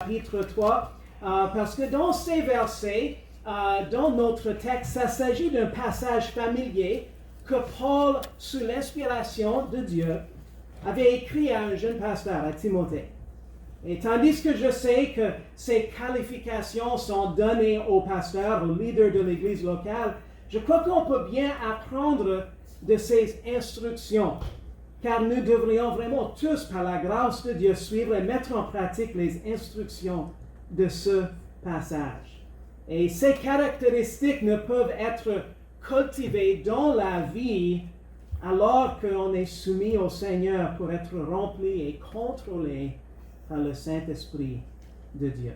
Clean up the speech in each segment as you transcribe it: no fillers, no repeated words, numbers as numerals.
chapitre 3, parce que dans ces versets, dans notre texte, ça s'agit d'un passage familier que Paul, sous l'inspiration de Dieu, avait écrit à un jeune pasteur, à Timothée. Et tandis que je sais que ces qualifications sont données aux pasteurs, aux leaders de l'Église locale, je crois qu'on peut bien apprendre de ces instructions, car nous devrions vraiment tous, par la grâce de Dieu, suivre et mettre en pratique les instructions de ce passage. Et ces caractéristiques ne peuvent être cultivées dans la vie alors qu'on est soumis au Seigneur pour être rempli et contrôlé par le Saint-Esprit de Dieu.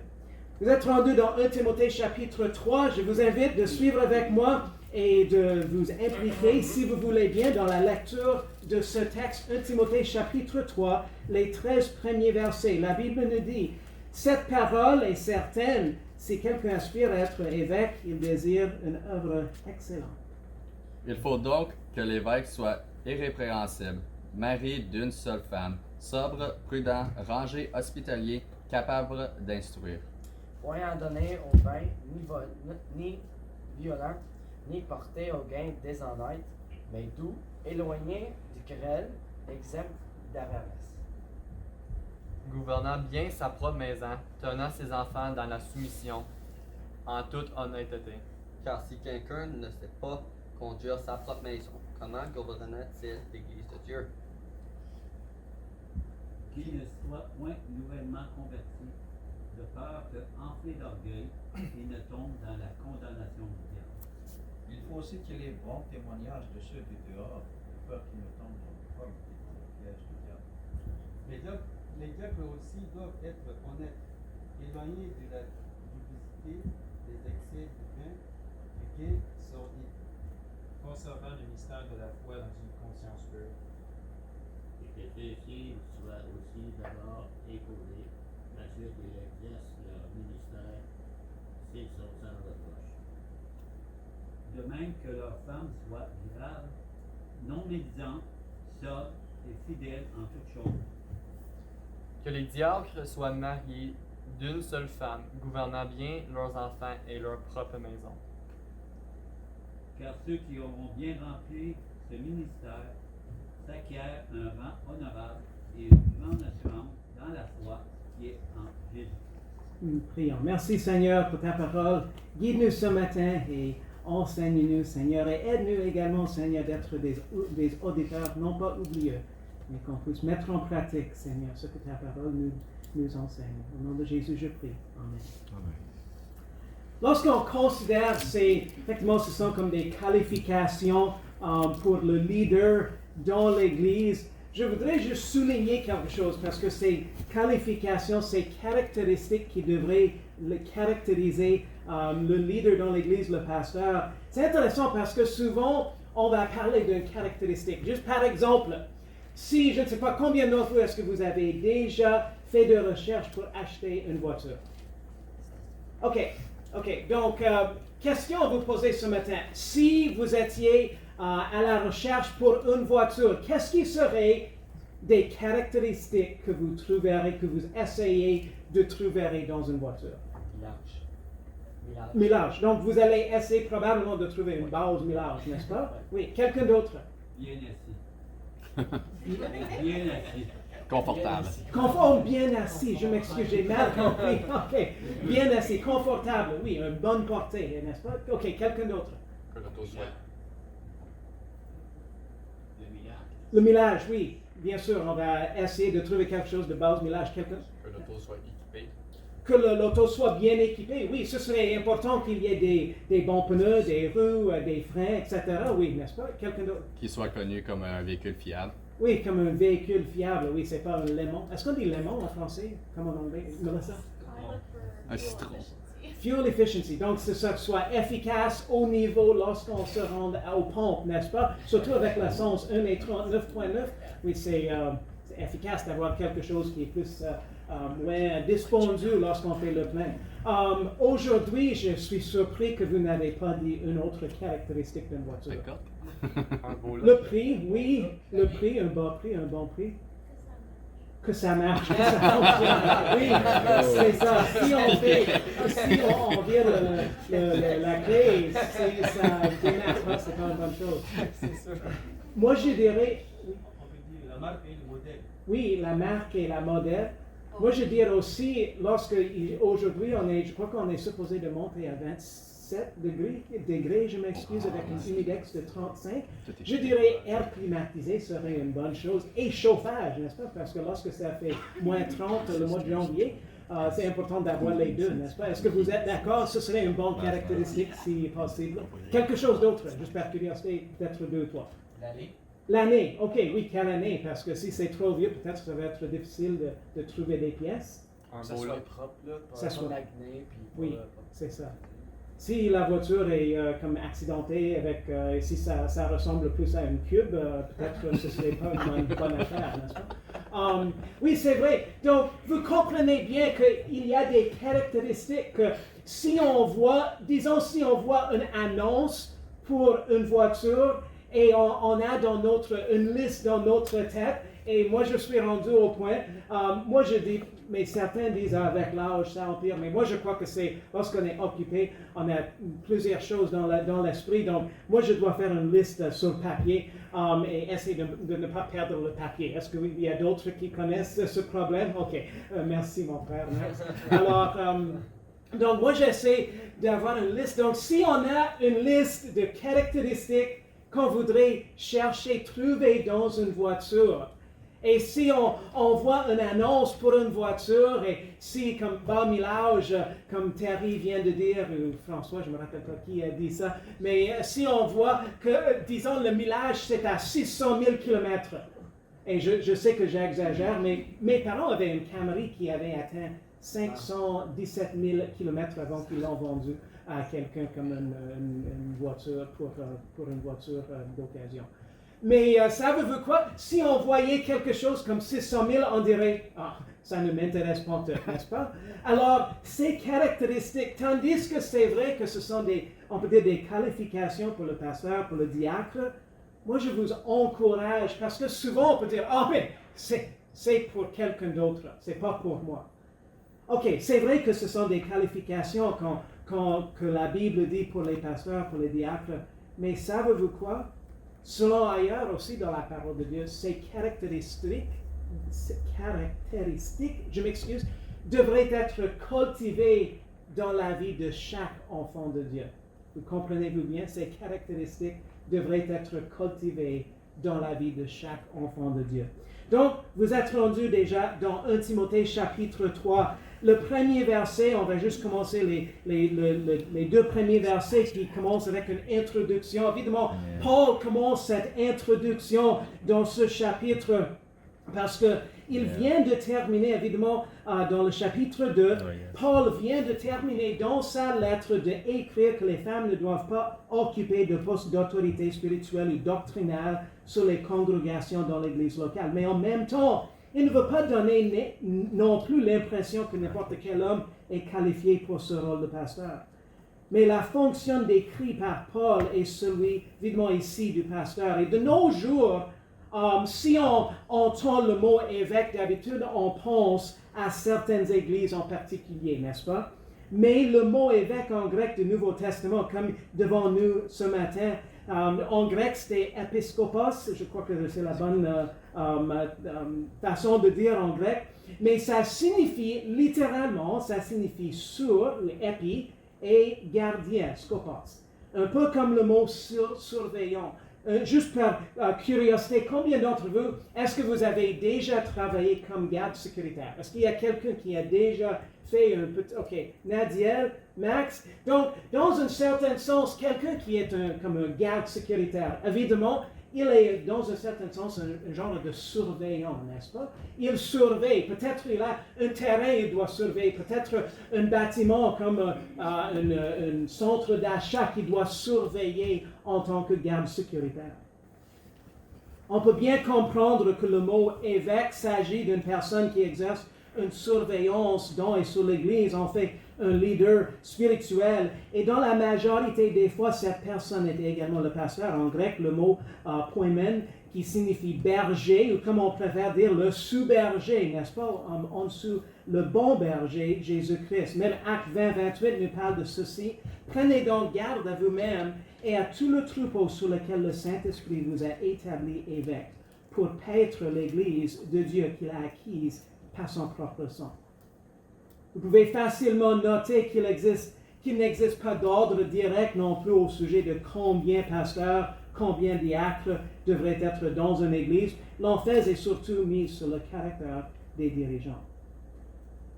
Vous êtes rendus dans 1 Timothée chapitre 3. Je vous invite de suivre avec moi et de vous impliquer, si vous voulez bien, dans la lecture de ce texte, 1 Timothée chapitre 3, les 13 premiers versets. La Bible nous dit, « Cette parole est certaine, si quelqu'un aspire à être évêque, il désire une œuvre excellente. » Il faut donc que l'évêque soit irrépréhensible, mari d'une seule femme, sobre, prudent, rangé, hospitalier, capable d'instruire. Point à donner au vin, ni violent, ni porté au gain déshonnête, mais doux, éloigné du querelle, exempt d'avarice. Gouvernant bien sa propre maison, tenant ses enfants dans la soumission, en toute honnêteté. Car si quelqu'un ne sait pas conduire sa propre maison, comment gouvernera-t-il l'Église de Dieu? Qu'il ne soit point nouvellement converti, de peur que, enflé d'orgueil, il ne tombe dans la condamnation du diable. Il faut aussi qu'il ait bon témoignage de ceux du dehors, de peur qu'il ne tombe dans le propre et dans le piège du diable. Les diacres aussi doivent être honnêtes, éloignés de la duplicité, des excès du vin, du gain sordide, conservant le mystère de la foi dans une conscience pure. Et que ceux-ci soient aussi d'abord épaulés, ensuite ils exercent leur ministère s'ils sont sans reproche. De même que leurs femmes soient graves, non médisantes, sobres et fidèles en toutes choses. Que les diacres soient mariés d'une seule femme, gouvernant bien leurs enfants et leur propre maison. Car ceux qui auront bien rempli ce ministère s'acquièrent un rang honorable et une grande assurance dans la foi qui est en Jésus. Nous prions. Merci Seigneur pour ta parole. Guide-nous ce matin et enseigne-nous Seigneur et aide-nous également Seigneur d'être des auditeurs non pas oublieux, mais qu'on puisse mettre en pratique Seigneur ce que ta parole nous enseigne. Au nom de Jésus je prie. Amen. Amen. Lorsqu'on considère effectivement ce sont comme des qualifications pour le leader dans l'Église, je voudrais juste souligner quelque chose parce que ces qualifications, ces caractéristiques qui devraient le caractériser le leader dans l'Église, le pasteur, c'est intéressant parce que souvent on va parler d'une caractéristique. Juste par exemple, si je ne sais pas combien d'entre vous est-ce que vous avez déjà fait de recherche pour acheter une voiture? OK. Donc, question à vous poser ce matin. Si vous étiez à la recherche pour une voiture, qu'est-ce qui serait des caractéristiques que vous trouverez, que vous essayez de trouver dans une voiture? Millage. Donc, vous allez essayer probablement de trouver une base millage, n'est-ce pas? Oui. Quelqu'un d'autre? Bien assis. Bien assis. Confortable. Bien assis, je m'excuse, j'ai mal compris. OK. Bien assis, confortable, oui, une bonne portée, n'est-ce pas? OK, quelqu'un d'autre? Que l'auto soit. Le millage, oui. Bien sûr, on va essayer de trouver quelque chose de base millage. Quelqu'un? Que l'auto soit équipée. Que l'auto soit bien équipée, oui. Ce serait important qu'il y ait des bons pneus, des roues, des freins, etc. Oui, n'est-ce pas? Quelqu'un d'autre? Qu'il soit connu comme un véhicule fiable. Oui, comme un véhicule fiable, oui, c'est pas un lemon. Est-ce qu'on dit lemon en français? Comme en anglais? Melissa? Un citron. Fuel efficiency, donc que ça soit efficace au niveau lorsqu'on se rend aux pompes, n'est-ce pas? Surtout avec l'essence 1 et 39.9, oui, c'est efficace d'avoir quelque chose qui est plus moins dispendieux lorsqu'on fait le plein. Aujourd'hui, je suis surpris que vous n'avez pas dit une autre caractéristique d'une voiture. Un beau Le prix, oui, le prix, un bas prix, un bon prix. que ça marche, que ça fonctionne. Oui, c'est ça. Si on vire la clé, ça démarre pas, c'est pas une bonne chose. C'est sûr. Moi, je dirais, On peut dire la marque et le modèle. oui, la marque et la modèle. Moi, je dirais aussi, aujourd'hui, je crois qu'on est supposé de monter à 27 degrés, je m'excuse, avec une humidex de 35. Je dirais air climatisé serait une bonne chose. Et chauffage, n'est-ce pas? Parce que lorsque ça fait moins 30 le mois de janvier, c'est important d'avoir les deux, n'est-ce pas? Est-ce que vous êtes d'accord? Ce serait une bonne caractéristique si possible. Quelque chose d'autre, juste par curiosité, peut-être 2 ou 3. L'année, ok, oui, quelle année? Parce que si c'est trop vieux, peut-être ça va être difficile de trouver des pièces. Que ça soit propre, là, Ça soit- magné, puis Oui, c'est ça. Si la voiture est comme accidentée, si ça ressemble plus à une cube, peut-être que ce ne serait pas une bonne affaire, n'est-ce pas? Oui, c'est vrai. Donc, vous comprenez bien qu'il y a des caractéristiques que si on voit une annonce pour une voiture, et on a une liste dans notre tête, et moi je suis rendu au point, moi je dis, mais certains disent avec l'âge ça empire, mais moi je crois que c'est lorsqu'on est occupé, on a plusieurs choses dans l'esprit, donc moi je dois faire une liste sur papier et essayer de ne pas perdre le papier. Est-ce qu'il y a d'autres qui connaissent ce problème? Ok, merci mon frère. Alors, donc moi j'essaie d'avoir une liste, donc si on a une liste de caractéristiques qu'on voudrait chercher, trouver dans une voiture. Et si on voit une annonce pour une voiture, et si, comme bas millage, comme Terry vient de dire, ou François, je ne me rappelle pas qui a dit ça, mais si on voit que, disons, le millage, c'est à 600 000 km, et je sais que j'exagère, mais mes parents avaient une Camry qui avait atteint 517 000 km avant qu'ils l'ont vendue à quelqu'un comme une voiture pour une voiture d'occasion. Mais ça veut quoi? Si on voyait quelque chose comme 600 000, on dirait, ça ne m'intéresse pas, n'est-ce pas? Alors, ces caractéristiques, tandis que c'est vrai que ce sont on peut dire des qualifications pour le pasteur, pour le diacre, moi je vous encourage, parce que souvent on peut dire, mais c'est pour quelqu'un d'autre, c'est pas pour moi. Ok, c'est vrai que ce sont des qualifications que la Bible dit pour les pasteurs, pour les diacres, mais savez-vous quoi? Selon ailleurs aussi dans la parole de Dieu, ces caractéristiques, je m'excuse, devraient être cultivées dans la vie de chaque enfant de Dieu. Vous comprenez-vous bien? Ces caractéristiques devraient être cultivées dans la vie de chaque enfant de Dieu. Donc, vous êtes rendu déjà dans 1 Timothée chapitre 3. Le premier verset, on va juste commencer les 2 premiers versets qui commencent avec une introduction. Évidemment, Paul commence cette introduction dans ce chapitre parce qu'il vient de terminer, évidemment, dans le chapitre 2, Paul vient de terminer dans sa lettre d'écrire que les femmes ne doivent pas occuper de postes d'autorité spirituelle ou doctrinale sur les congrégations dans l'église locale. Mais en même temps, il ne veut pas donner non plus l'impression que n'importe quel homme est qualifié pour ce rôle de pasteur. Mais la fonction décrite par Paul est celui, évidemment ici, du pasteur. Et de nos jours, si on entend le mot évêque, d'habitude, on pense à certaines églises en particulier, n'est-ce pas? Mais le mot évêque en grec du Nouveau Testament, comme devant nous ce matin, en grec c'était épiscopos, je crois que c'est la bonne façon de dire en grec, mais ça signifie littéralement, ça signifie sur, le épi, et gardien, scopos. Un peu comme le mot surveillant. Juste par curiosité, combien d'entre vous, est-ce que vous avez déjà travaillé comme garde sécuritaire? Est-ce qu'il y a quelqu'un qui a déjà fait un petit... Ok, Nadiel, Max. Donc, dans un certain sens, quelqu'un qui est comme un garde sécuritaire, évidemment, il est dans un certain sens un genre de surveillant, n'est-ce pas? Il surveille, peut-être il a un terrain, il doit surveiller, peut-être un bâtiment comme un centre d'achat qu'il doit surveiller en tant que garde sécuritaire. On peut bien comprendre que le mot évêque s'agit d'une personne qui exerce une surveillance dans et sur l'Église, en fait un leader spirituel. Et dans la majorité des fois, cette personne était également le pasteur. En grec, le mot poimen, qui signifie berger, ou comme on préfère dire le sous-berger, n'est-ce pas, en dessous, le bon berger, Jésus-Christ. Même Acte 20, 28 nous parle de ceci. Prenez donc garde à vous-même et à tout le troupeau sur lequel le Saint-Esprit vous a établi évêque, pour paître l'Église de Dieu qu'il a acquise par son propre sang. Vous pouvez facilement noter qu'il n'existe pas d'ordre direct non plus au sujet de combien pasteurs, combien diacres devraient être dans une église. L'emphase est surtout mise sur le caractère des dirigeants.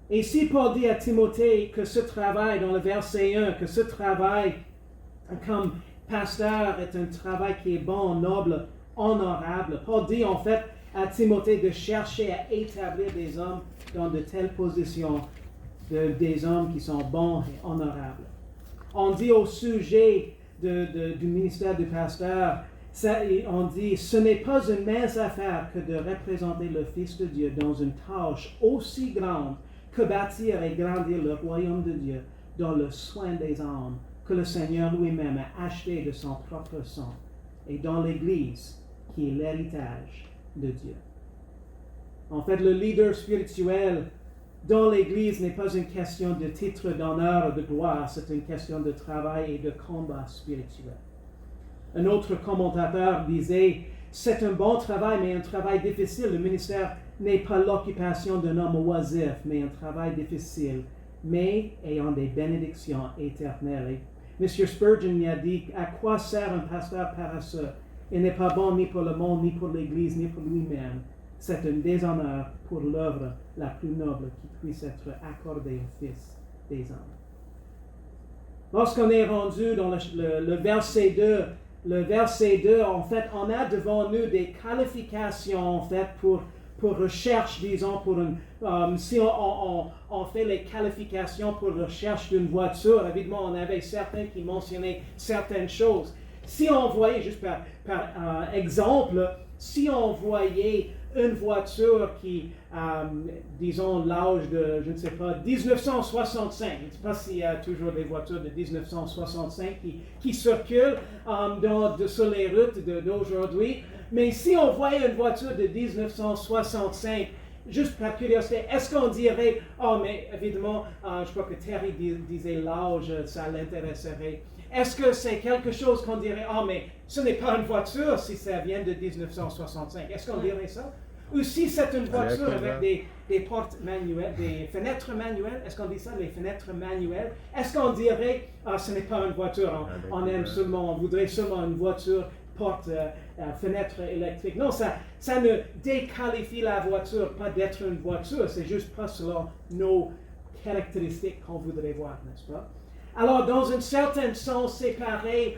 Et si Paul dit à Timothée que ce travail, dans le verset 1, que ce travail comme pasteur est un travail qui est bon, noble, honorable, Paul dit en fait à Timothée de chercher à établir des hommes dans de telles positions, des hommes qui sont bons et honorables. On dit au sujet du ministère du pasteur, on dit, ce n'est pas une mince affaire que de représenter le Fils de Dieu dans une tâche aussi grande que bâtir et grandir le royaume de Dieu dans le soin des âmes que le Seigneur lui-même a acheté de son propre sang, et dans l'Église qui est l'héritage de Dieu. En fait, le leader spirituel dans l'Église n'est pas une question de titre d'honneur ou de gloire, c'est une question de travail et de combat spirituel. Un autre commentateur disait, c'est un bon travail, mais un travail difficile. Le ministère n'est pas l'occupation d'un homme oisif, mais un travail difficile, mais ayant des bénédictions éternelles. Et M. Spurgeon y a dit, à quoi sert un pasteur paresseux? Il n'est pas bon ni pour le monde, ni pour l'Église, ni pour lui-même. C'est un déshonneur pour l'œuvre la plus noble qui puisse être accordée au Fils des hommes. Lorsqu'on est rendu dans le verset 2, en fait, on a devant nous des qualifications, en fait, pour recherche, disons, si on fait les qualifications pour recherche d'une voiture, évidemment, on avait certains qui mentionnaient certaines choses. Si on voyait, juste par exemple, si on voyait une voiture qui, disons, l'âge de, je ne sais pas, 1965, je ne sais pas s'il y a toujours des voitures de 1965 qui circulent sur les routes d'aujourd'hui, mais si on voyait une voiture de 1965, juste par curiosité, est-ce qu'on dirait, oh, mais évidemment, je crois que Terry disait l'âge, ça l'intéresserait. Est-ce que c'est quelque chose qu'on dirait, oh, mais ce n'est pas une voiture si ça vient de 1965? Est-ce qu'on dirait ça? Ou si c'est une voiture avec des portes manuelles, des fenêtres manuelles, est-ce qu'on dit ça, les fenêtres manuelles? Est-ce qu'on dirait, ce n'est pas une voiture, on voudrait seulement une voiture, porte, fenêtre électrique? Non, ça ne déqualifie la voiture pas d'être une voiture, c'est juste pas selon nos caractéristiques qu'on voudrait voir, n'est-ce pas? Alors, dans un certain sens, c'est pareil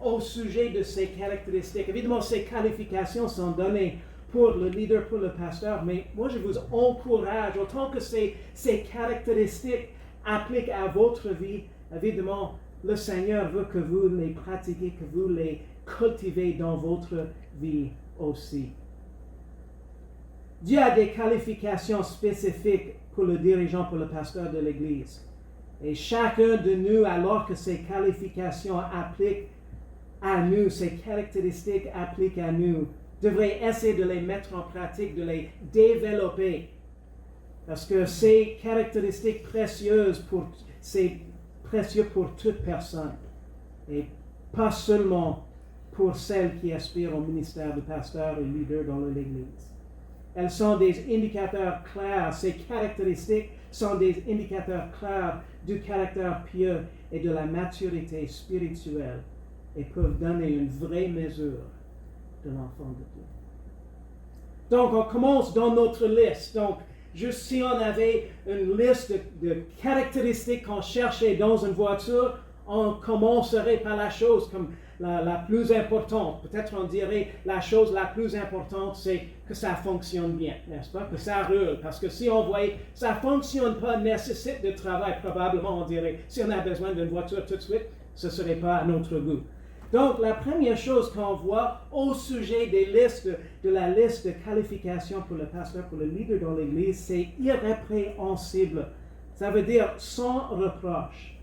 au sujet de ces caractéristiques. Évidemment, ces qualifications sont données pour le leader, pour le pasteur, mais moi, je vous encourage, autant que ces caractéristiques appliquent à votre vie, évidemment, le Seigneur veut que vous les pratiquiez, que vous les cultivez dans votre vie aussi. Dieu a des qualifications spécifiques pour le dirigeant, pour le pasteur de l'Église. Et chacun de nous, alors que ces qualifications appliquent à nous, ces caractéristiques appliquent à nous, devrait essayer de les mettre en pratique, de les développer. Parce que ces caractéristiques c'est précieux pour toute personne. Et pas seulement pour celles qui aspirent au ministère de pasteur et leader dans l'Église. Elles sont des indicateurs clairs, ces caractéristiques sont des indicateurs clairs du caractère pieux et de la maturité spirituelle et peuvent donner une vraie mesure de l'enfant de Dieu. Donc, on commence dans notre liste. Donc, juste si on avait une liste de caractéristiques qu'on cherchait dans une voiture, on commencerait par la chose comme la plus importante. Peut-être on dirait la chose la plus importante, c'est que ça fonctionne bien, n'est-ce pas? Que ça roule. Parce que si on voyait ça ne fonctionne pas, nécessite de travail, probablement on dirait, si on a besoin d'une voiture tout de suite, ce ne serait pas à notre goût. Donc, la première chose qu'on voit au sujet de la liste de qualifications pour le pasteur, pour le leader dans l'Église, c'est irrépréhensible. Ça veut dire sans reproche.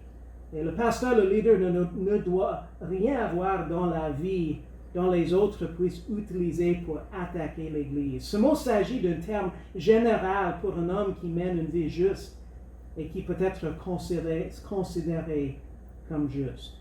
Et le pasteur, le leader, ne doit rien avoir dans dont les autres puissent utiliser pour attaquer l'Église. Ce mot s'agit d'un terme général pour un homme qui mène une vie juste et qui peut être considéré comme juste.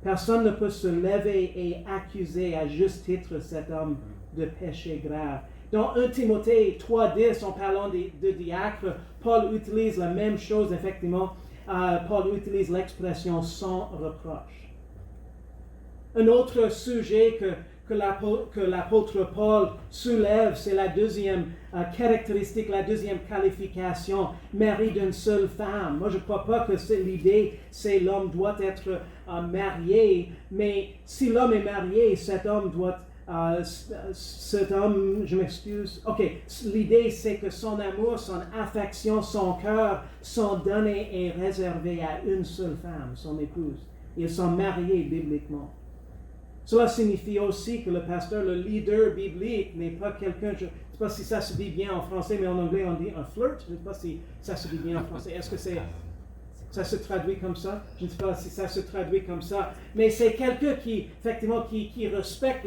Personne ne peut se lever et accuser à juste titre cet homme de péché grave. Dans 1 Timothée 3,10, en parlant de diacre, Paul utilise la même chose, effectivement. Paul utilise l'expression sans reproche. Un autre sujet que l'apôtre Paul soulève, c'est la deuxième caractéristique, la deuxième qualification, mari d'une seule femme. Moi, je ne crois pas que c'est l'idée, c'est l'homme doit être marié, mais si l'homme est marié, cet homme, je m'excuse. Ok, l'idée c'est que son amour, son affection, son cœur sont donnés et réservés à une seule femme, son épouse. Ils sont mariés bibliquement. Cela signifie aussi que le pasteur, le leader biblique, n'est pas quelqu'un, je ne sais pas si ça se dit bien en français, mais en anglais on dit un flirt. Je ne sais pas si ça se dit bien en français. Est-ce que ça se traduit comme ça? Je ne sais pas si ça se traduit comme ça. Mais c'est quelqu'un qui, effectivement, qui respecte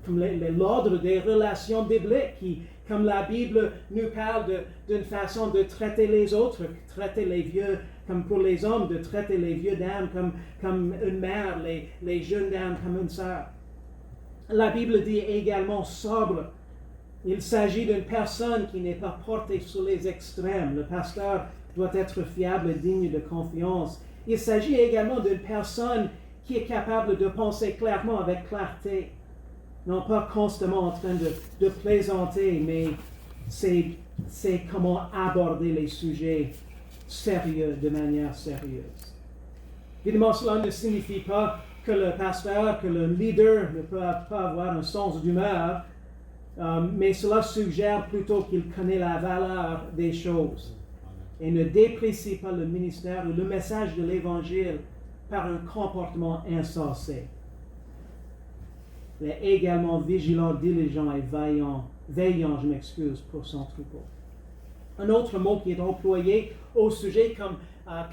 l'ordre des relations bibliques, qui, comme la Bible nous parle d'une façon de traiter les autres, traiter les vieux, comme pour les hommes, de traiter les vieux dames comme une mère, les jeunes dames comme une sœur. La Bible dit également sobre. Il s'agit d'une personne qui n'est pas portée sur les extrêmes. Le pasteur doit être fiable et digne de confiance. Il s'agit également d'une personne qui est capable de penser clairement avec clarté, non pas constamment en train de plaisanter, mais c'est comment aborder les sujets sérieux de manière sérieuse. Évidemment, cela ne signifie pas que le pasteur, que le leader ne peut pas avoir un sens d'humeur, mais cela suggère plutôt qu'il connaît la valeur des choses et ne déprécie pas le ministère ou le message de l'Évangile par un comportement insensé. Il est également vigilant, diligent et veillant, pour son troupeau. Un autre mot qui est employé au sujet comme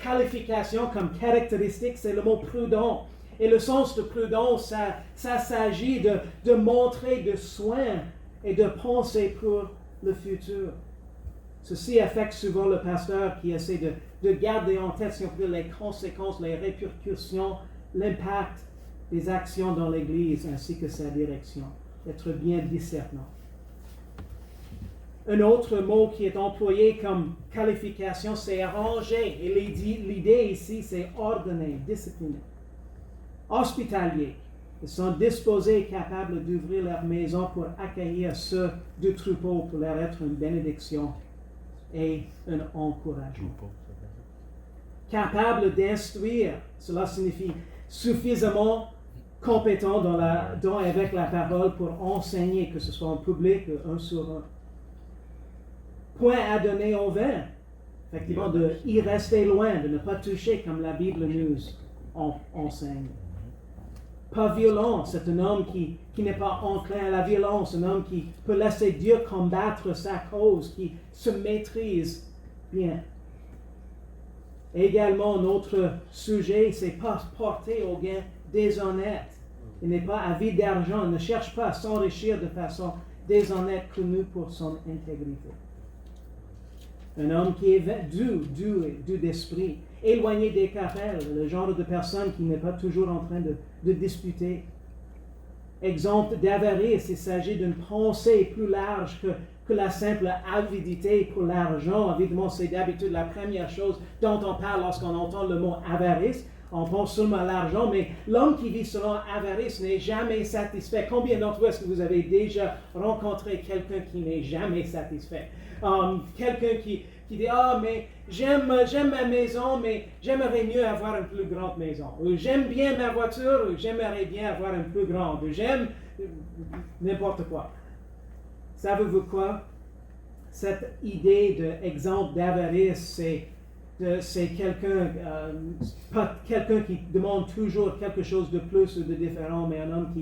qualification, comme caractéristique, c'est le mot prudent. Et le sens de prudence, ça s'agit de montrer de soin et de penser pour le futur. Ceci affecte souvent le pasteur qui essaie de garder en tête, si on peut, les conséquences, les répercussions, l'impact des actions dans l'Église ainsi que sa direction. Être bien discernant. Un autre mot qui est employé comme qualification, c'est ranger. Et l'idée ici, c'est ordonner, discipliner. Hospitalier. Ils sont disposés et capables d'ouvrir leur maison pour accueillir ceux du troupeau, pour leur être une bénédiction et un encouragement. Capable d'instruire, cela signifie suffisamment compétent avec la parole pour enseigner, que ce soit en public ou un sur un. Point à donner au vin, effectivement, de y rester loin, de ne pas toucher comme la Bible nous enseigne. Pas violent, c'est un homme qui n'est pas enclin à la violence, un homme qui peut laisser Dieu combattre sa cause, qui se maîtrise bien. Également, notre sujet, c'est pas porter au gain déshonnête. Il n'est pas avide d'argent, il ne cherche pas à s'enrichir de façon déshonnête, connu pour son intégrité. Un homme qui est doux d'esprit, éloigné des querelles, le genre de personne qui n'est pas toujours en train de disputer. Exemple d'avarice, il s'agit d'une pensée plus large que la simple avidité pour l'argent. Évidemment, c'est d'habitude la première chose dont on parle lorsqu'on entend le mot avarice. On pense seulement à l'argent, mais l'homme qui vit selon avarice n'est jamais satisfait. Combien d'entre vous est-ce que vous avez déjà rencontré quelqu'un qui n'est jamais satisfait? Quelqu'un qui dit « Ah, mais j'aime ma maison, mais j'aimerais mieux avoir une plus grande maison. » Ou « J'aime bien ma voiture, ou j'aimerais bien avoir une plus grande. » Ou « J'aime n'importe quoi. » Savez-vous quoi? Cette idée d'exemple d'avarice, c'est quelqu'un, pas quelqu'un qui demande toujours quelque chose de plus ou de différent, mais un homme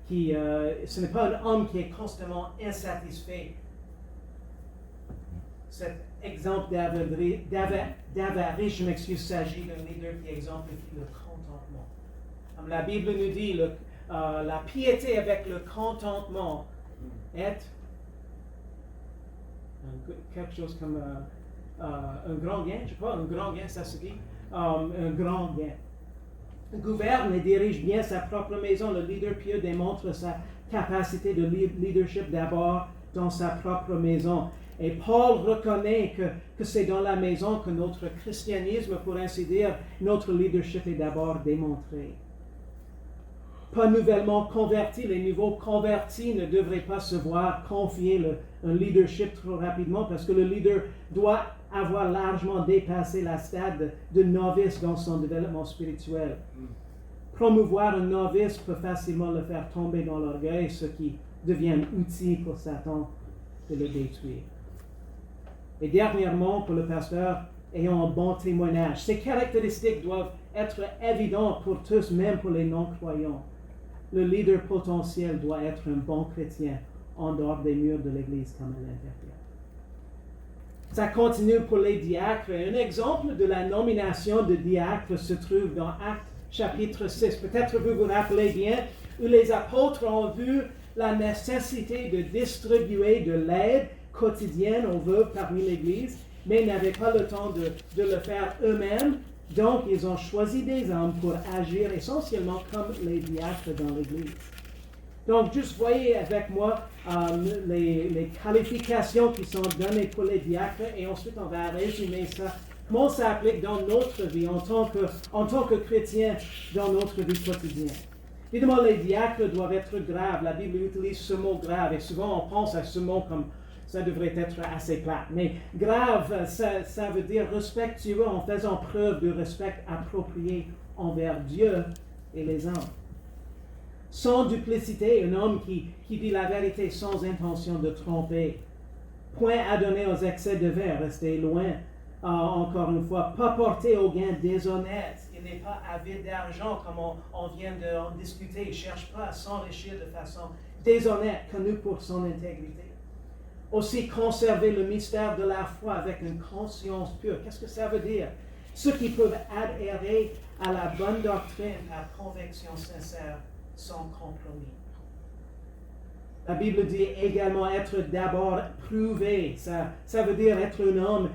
ce n'est pas un homme qui est constamment insatisfait. Cet exemple d'avarice, s'agit d'un leader qui exemplifie le contentement. Comme la Bible nous dit, la piété avec le contentement est quelque chose comme un grand gain, je crois, un grand gain, ça se dit, un grand gain. Gouverne et dirige bien sa propre maison. Le leader pieux démontre sa capacité de leadership d'abord dans sa propre maison. Et Paul reconnaît que c'est dans la maison que notre christianisme, pour ainsi dire, notre leadership est d'abord démontré. Pas nouvellement convertis, les nouveaux convertis ne devraient pas se voir confier un leadership trop rapidement parce que le leader doit avoir largement dépassé la stade de novice dans son développement spirituel. Promouvoir un novice peut facilement le faire tomber dans l'orgueil, ce qui devient un outil pour Satan de le détruire. Et dernièrement, pour le pasteur, ayant un bon témoignage. Ces caractéristiques doivent être évidentes pour tous, même pour les non-croyants. Le leader potentiel doit être un bon chrétien en dehors des murs de l'Église comme à l'intérieur. Ça continue pour les diacres. Un exemple de la nomination de diacre se trouve dans Actes chapitre 6. Peut-être vous vous rappelez bien, où les apôtres ont vu la nécessité de distribuer de l'aide quotidienne aux veuves parmi l'Église, mais n'avaient pas le temps de le faire eux-mêmes. Donc, ils ont choisi des hommes pour agir essentiellement comme les diacres dans l'Église. Donc, juste voyez avec moi les qualifications qui sont données pour les diacres et ensuite on va résumer ça. Comment ça s'applique dans notre vie en tant que chrétien dans notre vie quotidienne. Évidemment, les diacres doivent être graves. La Bible utilise ce mot grave et souvent on pense à ce mot comme ça devrait être assez plat. Mais grave, ça veut dire respectueux en faisant preuve de respect approprié envers Dieu et les hommes. Sans duplicité, un homme qui dit la vérité sans intention de tromper. Point à donner aux excès de vin, restez loin. Encore une fois, pas porté au gain déshonnête. Il n'est pas avide d'argent comme on vient d'en discuter. Il ne cherche pas à s'enrichir de façon déshonnête, connu pour son intégrité. Aussi conserver le mystère de la foi avec une conscience pure. Qu'est-ce que ça veut dire? Ceux qui peuvent adhérer à la bonne doctrine par conviction sincère sans compromis. La Bible dit également être d'abord prouvé. Ça veut dire être un homme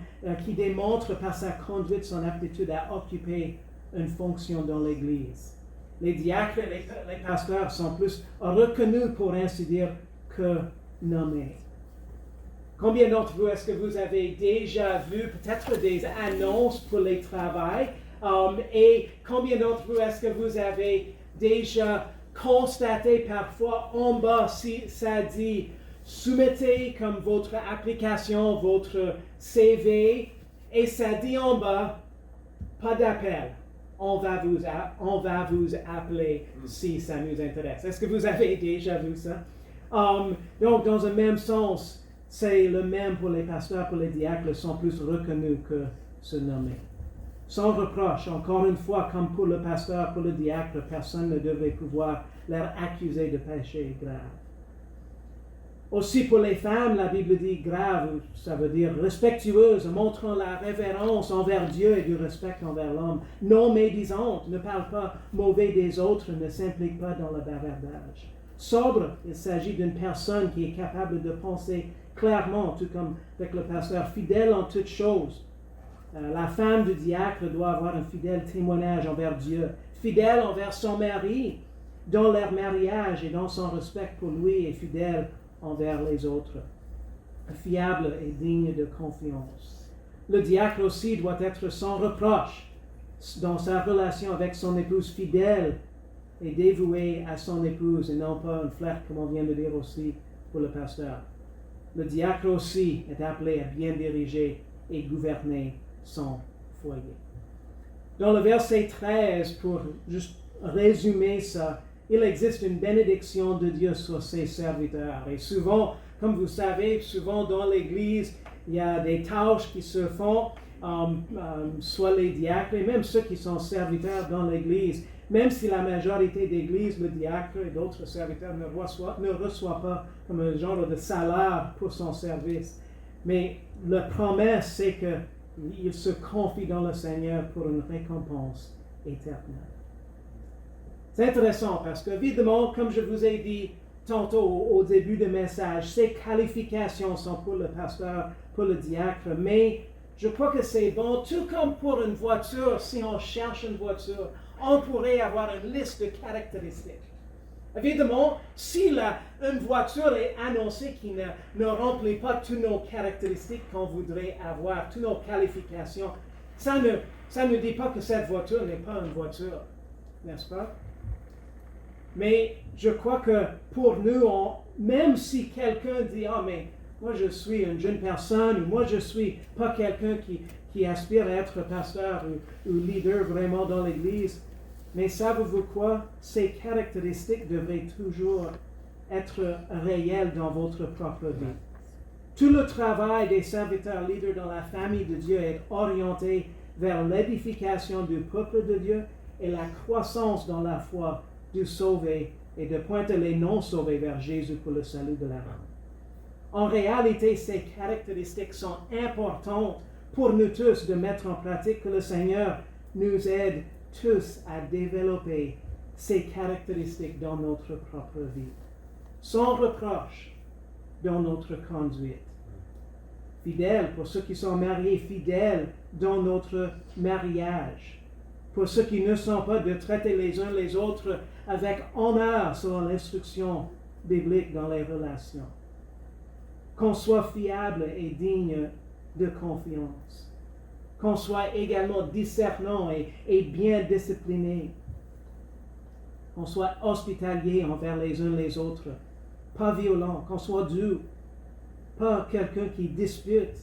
qui démontre par sa conduite son aptitude à occuper une fonction dans l'Église. Les diacres et les pasteurs sont plus reconnus, pour ainsi dire, que nommés. Combien d'entre vous est-ce que vous avez déjà vu peut-être des annonces pour les travails? Et combien d'entre vous est-ce que vous avez déjà constaté parfois en bas si ça dit soumettez comme votre application, votre CV, et ça dit en bas pas d'appel. On va vous appeler si ça nous intéresse. Est-ce que vous avez déjà vu ça? Donc, dans un même sens, c'est le même pour les pasteurs, pour les diacres, sont plus reconnus que se nommer. Sans reproche, encore une fois, comme pour le pasteur, pour le diacre, personne ne devrait pouvoir leur accuser de péché grave. Aussi pour les femmes, la Bible dit grave, ça veut dire respectueuse, montrant la révérence envers Dieu et du respect envers l'homme. Non médisante, ne parle pas mauvais des autres, ne s'implique pas dans le bavardage. Sobre, il s'agit d'une personne qui est capable de penser clairement, tout comme avec le pasteur, fidèle en toutes choses. La femme du diacre doit avoir un fidèle témoignage envers Dieu, fidèle envers son mari dans leur mariage et dans son respect pour lui et fidèle envers les autres, fiable et digne de confiance. Le diacre aussi doit être sans reproche dans sa relation avec son épouse, fidèle et dévoué à son épouse et non pas un flirt comme on vient de dire aussi pour le pasteur. Le diacre aussi est appelé à bien diriger et gouverner son foyer. Dans le verset 13, pour juste résumer ça, il existe une bénédiction de Dieu sur ses serviteurs. Et souvent, comme vous savez, souvent dans l'Église, il y a des tâches qui se font, soit les diacres et même ceux qui sont serviteurs dans l'Église. Même si la majorité d'Églises, le diacre et d'autres serviteurs ne reçoivent pas comme un genre de salaire pour son service. Mais la promesse, c'est qu'il se confie dans le Seigneur pour une récompense éternelle. C'est intéressant parce que, évidemment, comme je vous ai dit tantôt au début du message, ces qualifications sont pour le pasteur, pour le diacre, mais je crois que c'est bon, tout comme pour une voiture, si on cherche une voiture, on pourrait avoir une liste de caractéristiques. Évidemment, si une voiture est annoncée qui ne remplit pas toutes nos caractéristiques qu'on voudrait avoir, toutes nos qualifications, ça ne dit pas que cette voiture n'est pas une voiture, n'est-ce pas? Mais je crois que pour nous, même si quelqu'un dit « Ah, mais moi je suis une jeune personne » ou « Moi je ne suis pas quelqu'un qui aspire à être pasteur ou leader vraiment dans l'Église », mais savez-vous quoi? Ces caractéristiques devraient toujours être réelles dans votre propre vie. Tout le travail des serviteurs leaders dans la famille de Dieu est orienté vers l'édification du peuple de Dieu et la croissance dans la foi du sauvé et de pointer les non-sauvés vers Jésus pour le salut de la âme. En réalité, ces caractéristiques sont importantes pour nous tous de mettre en pratique, que le Seigneur nous aide tous à développer ces caractéristiques dans notre propre vie, sans reproche dans notre conduite. Fidèles pour ceux qui sont mariés, fidèles dans notre mariage. Pour ceux qui ne sont pas, de traiter les uns les autres avec honneur selon l'instruction biblique dans les relations. Qu'on soit fiable et digne de confiance. Qu'on soit également discernant et bien discipliné. Qu'on soit hospitalier envers les uns les autres. Pas violent, qu'on soit doux. Pas quelqu'un qui dispute.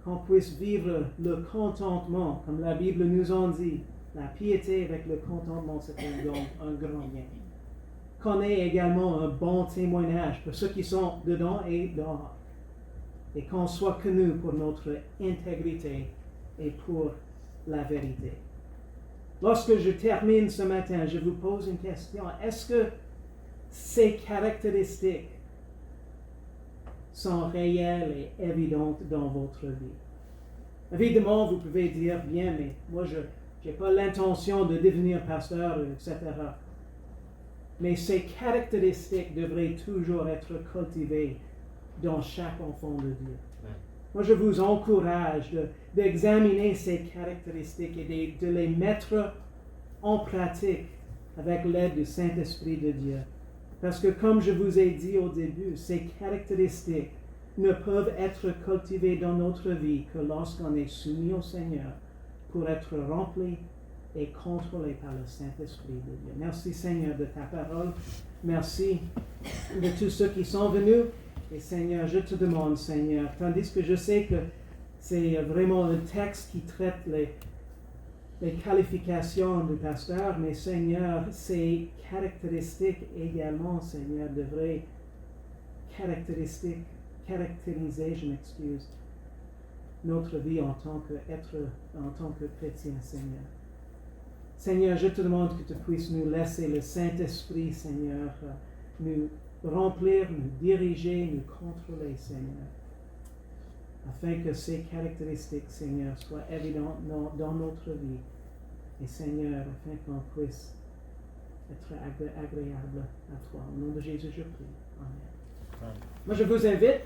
Qu'on puisse vivre le contentement, comme la Bible nous en dit. La piété avec le contentement, c'est un grand bien. Qu'on ait également un bon témoignage pour ceux qui sont dedans et dehors. Et qu'on soit connu pour notre intégrité et pour la vérité. Lorsque je termine ce matin, je vous pose une question. Est-ce que ces caractéristiques sont réelles et évidentes dans votre vie? Évidemment, vous pouvez dire, bien, mais moi, je n'ai pas l'intention de devenir pasteur, etc. Mais ces caractéristiques devraient toujours être cultivées dans chaque enfant de Dieu. Moi, je vous encourage d'examiner ces caractéristiques et de les mettre en pratique avec l'aide du Saint-Esprit de Dieu. Parce que, comme je vous ai dit au début, ces caractéristiques ne peuvent être cultivées dans notre vie que lorsqu'on est soumis au Seigneur pour être remplis et contrôlés par le Saint-Esprit de Dieu. Merci, Seigneur, de ta parole. Merci de tous ceux qui sont venus. Et Seigneur, je te demande, Seigneur, tandis que je sais que c'est vraiment un texte qui traite les qualifications du pasteur, mais Seigneur, ces caractéristiques également, Seigneur, devraient caractériser, notre vie en tant que chrétien, Seigneur. Seigneur, je te demande que tu puisses nous laisser le Saint-Esprit, Seigneur, nous remplir, nous diriger, nous contrôler, Seigneur, afin que ces caractéristiques, Seigneur, soient évidentes dans notre vie. Et Seigneur, afin qu'on puisse être agréable à toi. Au nom de Jésus, je prie. Amen. Moi, je vous invite